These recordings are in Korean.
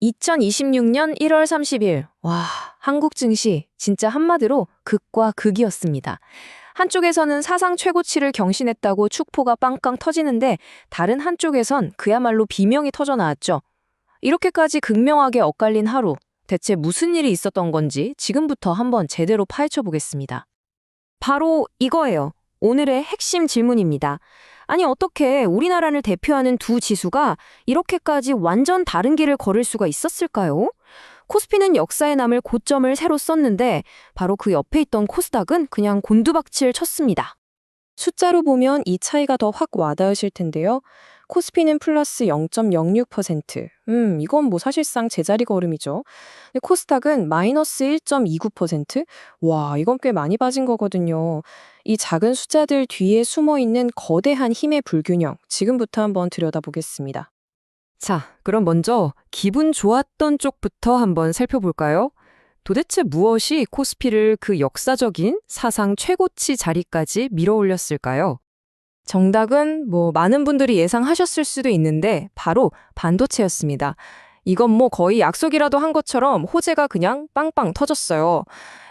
2026년 1월 30일. 와, 한국 증시 진짜 한마디로 극과 극이었습니다. 한쪽에서는 사상 최고치를 경신했다고 축포가 빵빵 터지는데 다른 한쪽에선 그야말로 비명이 터져 나왔죠. 이렇게까지 극명하게 엇갈린 하루. 대체 무슨 일이 있었던 건지 지금부터 한번 제대로 파헤쳐 보겠습니다. 바로 이거예요. 오늘의 핵심 질문입니다. 아니, 어떻게 우리나라를 대표하는 두 지수가 이렇게까지 완전 다른 길을 걸을 수가 있었을까요? 코스피는 역사에 남을 고점을 새로 썼는데 바로 그 옆에 있던 코스닥은 그냥 곤두박질 쳤습니다. 숫자로 보면 이 차이가 더 확 와닿으실 텐데요. 코스피는 플러스 0.06%. 이건 뭐 사실상 제자리 걸음이죠. 근데 코스닥은 마이너스 1.29%? 와, 이건 꽤 많이 빠진 거거든요. 이 작은 숫자들 뒤에 숨어 있는 거대한 힘의 불균형, 지금부터 한번 들여다보겠습니다. 자, 그럼 먼저 기분 좋았던 쪽부터 한번 살펴볼까요? 도대체 무엇이 코스피를 그 역사적인 사상 최고치 자리까지 밀어올렸을까요? 정답은 많은 분들이 예상하셨을 수도 있는데 바로 반도체였습니다. 이건 거의 약속이라도 한 것처럼 호재가 그냥 빵빵 터졌어요.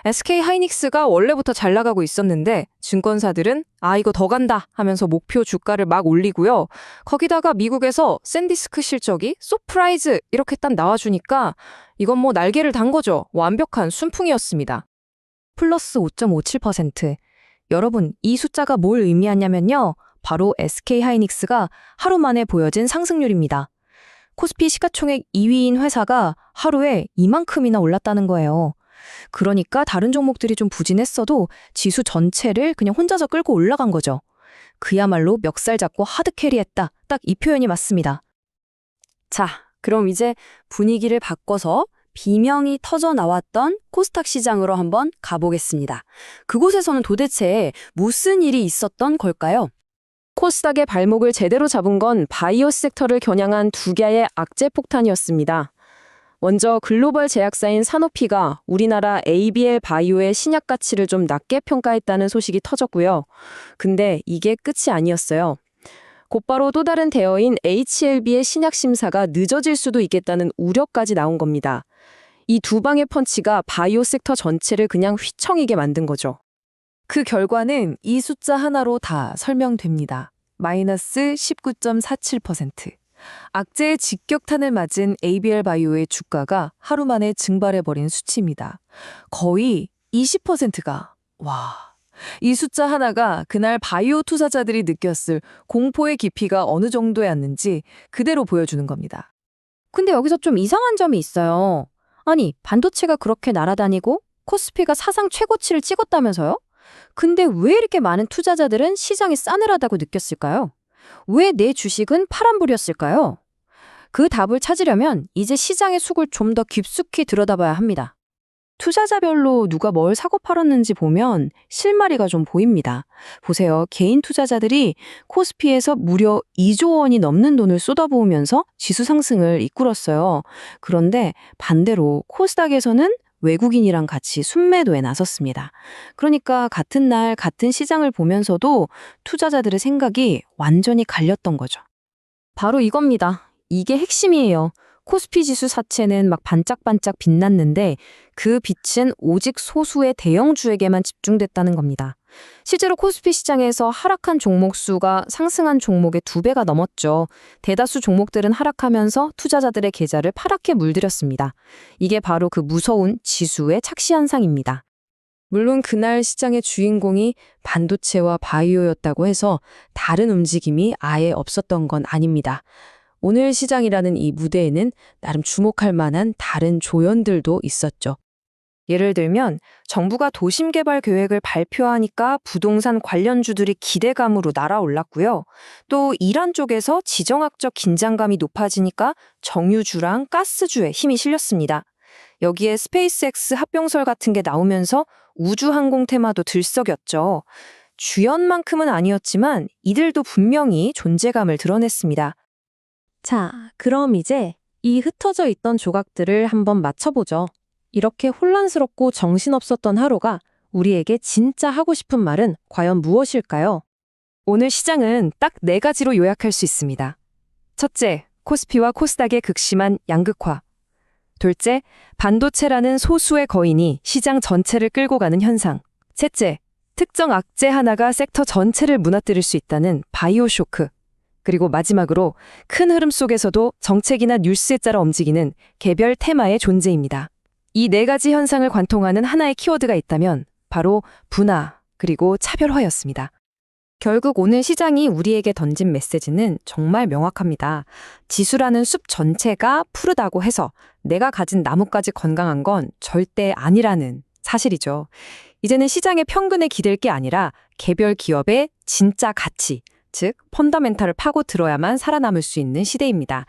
SK 하이닉스가 원래부터 잘 나가고 있었는데 증권사들은 이거 더 간다 하면서 목표 주가를 막 올리고요. 거기다가 미국에서 샌디스크 실적이 서프라이즈 이렇게 딱 나와주니까 이건 날개를 단 거죠. 완벽한 순풍이었습니다. 플러스 5.57%. 여러분, 이 숫자가 뭘 의미하냐면요. 바로 SK 하이닉스가 하루 만에 보여진 상승률입니다. 코스피 시가총액 2위인 회사가 하루에 이만큼이나 올랐다는 거예요. 그러니까 다른 종목들이 좀 부진했어도 지수 전체를 그냥 혼자서 끌고 올라간 거죠. 그야말로 멱살 잡고 하드캐리했다. 딱 이 표현이 맞습니다. 자, 그럼 이제 분위기를 바꿔서 비명이 터져 나왔던 코스닥 시장으로 한번 가보겠습니다. 그곳에서는 도대체 무슨 일이 있었던 걸까요? 코스닥의 발목을 제대로 잡은 건 바이오 섹터를 겨냥한 두 개의 악재 폭탄이었습니다. 먼저 글로벌 제약사인 사노피가 우리나라 ABL 바이오의 신약 가치를 좀 낮게 평가했다는 소식이 터졌고요. 근데 이게 끝이 아니었어요. 곧바로 또 다른 대여인 HLB의 신약 심사가 늦어질 수도 있겠다는 우려까지 나온 겁니다. 이 두 방의 펀치가 바이오 섹터 전체를 그냥 휘청이게 만든 거죠. 그 결과는 이 숫자 하나로 다 설명됩니다. 마이너스 19.47%. 악재의 직격탄을 맞은 ABL 바이오의 주가가 하루 만에 증발해버린 수치입니다. 거의 20%가. 와, 이 숫자 하나가 그날 바이오 투자자들이 느꼈을 공포의 깊이가 어느 정도였는지 그대로 보여주는 겁니다. 근데 여기서 좀 이상한 점이 있어요. 아니, 반도체가 그렇게 날아다니고 코스피가 사상 최고치를 찍었다면서요? 근데 왜 이렇게 많은 투자자들은 시장이 싸늘하다고 느꼈을까요? 왜 내 주식은 파란불이었을까요? 그 답을 찾으려면 이제 시장의 속을 좀 더 깊숙이 들여다봐야 합니다. 투자자별로 누가 뭘 사고 팔았는지 보면 실마리가 좀 보입니다. 보세요. 개인 투자자들이 코스피에서 무려 2조 원이 넘는 돈을 쏟아부으면서 지수 상승을 이끌었어요. 그런데 반대로 코스닥에서는 외국인이랑 같이 순매도에 나섰습니다. 그러니까 같은 날 같은 시장을 보면서도 투자자들의 생각이 완전히 갈렸던 거죠. 바로 이겁니다. 이게 핵심이에요. 코스피 지수 자체는 막 반짝반짝 빛났는데 그 빛은 오직 소수의 대형주에게만 집중됐다는 겁니다. 실제로 코스피 시장에서 하락한 종목 수가 상승한 종목의 2배가 넘었죠. 대다수 종목들은 하락하면서 투자자들의 계좌를 파랗게 물들였습니다. 이게 바로 그 무서운 지수의 착시 현상입니다. 물론 그날 시장의 주인공이 반도체와 바이오였다고 해서 다른 움직임이 아예 없었던 건 아닙니다. 오늘 시장이라는 이 무대에는 나름 주목할 만한 다른 조연들도 있었죠. 예를 들면 정부가 도심개발 계획을 발표하니까 부동산 관련주들이 기대감으로 날아올랐고요. 또 이란 쪽에서 지정학적 긴장감이 높아지니까 정유주랑 가스주에 힘이 실렸습니다. 여기에 스페이스X 합병설 같은 게 나오면서 우주항공 테마도 들썩였죠. 주연만큼은 아니었지만 이들도 분명히 존재감을 드러냈습니다. 자, 그럼 이제 이 흩어져 있던 조각들을 한번 맞춰보죠. 이렇게 혼란스럽고 정신없었던 하루가 우리에게 진짜 하고 싶은 말은 과연 무엇일까요? 오늘 시장은 딱 4가지로 요약할 수 있습니다. 첫째, 코스피와 코스닥의 극심한 양극화. 둘째, 반도체라는 소수의 거인이 시장 전체를 끌고 가는 현상. 셋째, 특정 악재 하나가 섹터 전체를 무너뜨릴 수 있다는 바이오 쇼크. 그리고 마지막으로 큰 흐름 속에서도 정책이나 뉴스에 따라 움직이는 개별 테마의 존재입니다. 이 네 가지 현상을 관통하는 하나의 키워드가 있다면 바로 분화 그리고 차별화였습니다. 결국 오늘 시장이 우리에게 던진 메시지는 정말 명확합니다. 지수라는 숲 전체가 푸르다고 해서 내가 가진 나무까지 건강한 건 절대 아니라는 사실이죠. 이제는 시장의 평균에 기댈 게 아니라 개별 기업의 진짜 가치, 즉 펀더멘탈을 파고 들어야만 살아남을 수 있는 시대입니다.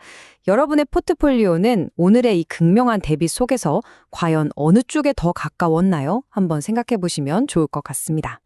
여러분의 포트폴리오는 오늘의 이 극명한 대비 속에서 과연 어느 쪽에 더 가까웠나요? 한번 생각해 보시면 좋을 것 같습니다.